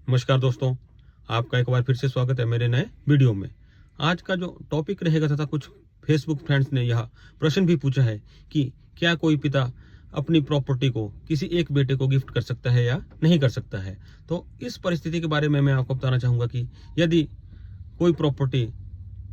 नमस्कार दोस्तों, आपका एक बार फिर से स्वागत है मेरे नए वीडियो में। आज का जो टॉपिक रहेगा तथा कुछ फेसबुक फ्रेंड्स ने यह प्रश्न भी पूछा है कि क्या कोई पिता अपनी प्रॉपर्टी को किसी एक बेटे को गिफ्ट कर सकता है या नहीं कर सकता है। तो इस परिस्थिति के बारे में मैं आपको बताना चाहूँगा कि यदि कोई प्रॉपर्टी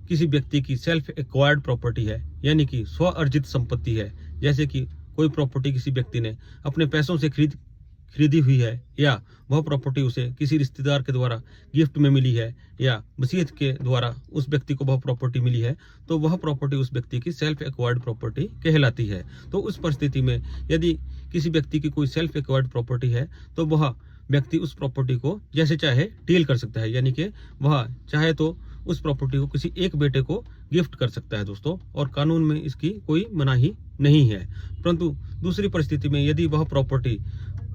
किसी व्यक्ति की सेल्फ एक्वायर्ड प्रॉपर्टी है, यानी कि स्व अर्जित संपत्ति है, जैसे कि कोई प्रॉपर्टी किसी व्यक्ति ने अपने पैसों से खरीदी हुई है, या वह प्रॉपर्टी उसे किसी रिश्तेदार के द्वारा गिफ्ट में मिली है, या वसीयत के द्वारा उस व्यक्ति को वह प्रॉपर्टी मिली है, तो वह प्रॉपर्टी उस व्यक्ति की सेल्फ एक्वायर्ड प्रॉपर्टी कहलाती है। तो उस परिस्थिति में यदि किसी व्यक्ति की कोई सेल्फ एक्वायर्ड प्रॉपर्टी है तो वह व्यक्ति उस प्रॉपर्टी को जैसे चाहे डील कर सकता है, यानी कि वह चाहे तो उस प्रॉपर्टी को किसी एक बेटे को गिफ्ट कर सकता है दोस्तों, और कानून में इसकी कोई मनाही नहीं है। परंतु दूसरी परिस्थिति में यदि वह प्रॉपर्टी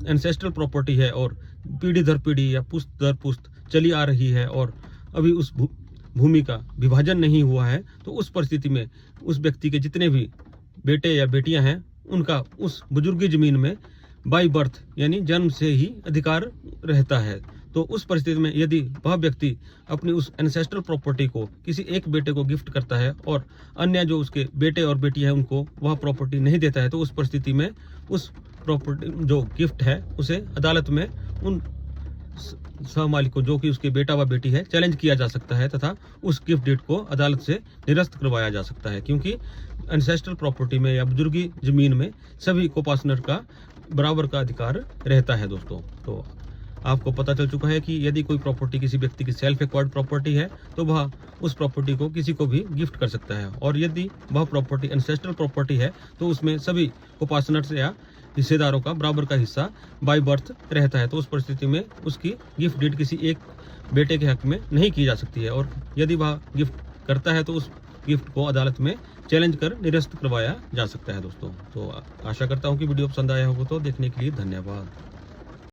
एंसेस्ट्रल प्रॉपर्टी है और पीढ़ी दर पीढ़ी या पुश्त दर पुश्त चली आ रही है और अभी उस भूमि का विभाजन नहीं हुआ है, तो उस परिस्थिति में उस व्यक्ति के जितने भी बेटे या बेटियां हैं उनका उस बुजुर्गी जमीन में बाय बर्थ यानी जन्म से ही अधिकार रहता है। तो उस परिस्थिति में यदि वह व्यक्ति अपनी उस एंसेस्ट्रल प्रॉपर्टी को किसी एक बेटे को गिफ्ट करता है और अन्य जो उसके बेटे और बेटी है उनको वह प्रॉपर्टी नहीं देता है, तो उस परिस्थिति में उस प्रॉपर्टी जो गिफ्ट है उसे अदालत में उन सहमालिक को, जो कि उसके बेटा व बेटी है, चैलेंज किया जा सकता है तथा उस गिफ्ट डीड को अदालत से निरस्त करवाया जा सकता है, क्योंकि एंसेस्ट्रल प्रॉपर्टी में या बुजुर्गी जमीन में सभी को पार्टनर का बराबर का अधिकार रहता है दोस्तों। तो आपको पता चल चुका है कि यदि कोई प्रॉपर्टी किसी व्यक्ति की सेल्फ एक्वायर्ड प्रॉपर्टी है तो वह उस प्रॉपर्टी को किसी को भी गिफ्ट कर सकता है, और यदि वह प्रॉपर्टी एंसेस्ट्रल प्रॉपर्टी है तो उसमें सभी को पार्टनर्स या हिस्सेदारों का बराबर का हिस्सा बाय बर्थ रहता है। तो उस परिस्थिति में उसकी गिफ्ट डीड किसी एक बेटे के हक में नहीं की जा सकती है, और यदि वह गिफ्ट करता है तो उस गिफ्ट को अदालत में चैलेंज कर निरस्त करवाया जा सकता है दोस्तों। तो आशा करता हूँ कि वीडियो पसंद आया होगा। तो देखने के लिए धन्यवाद।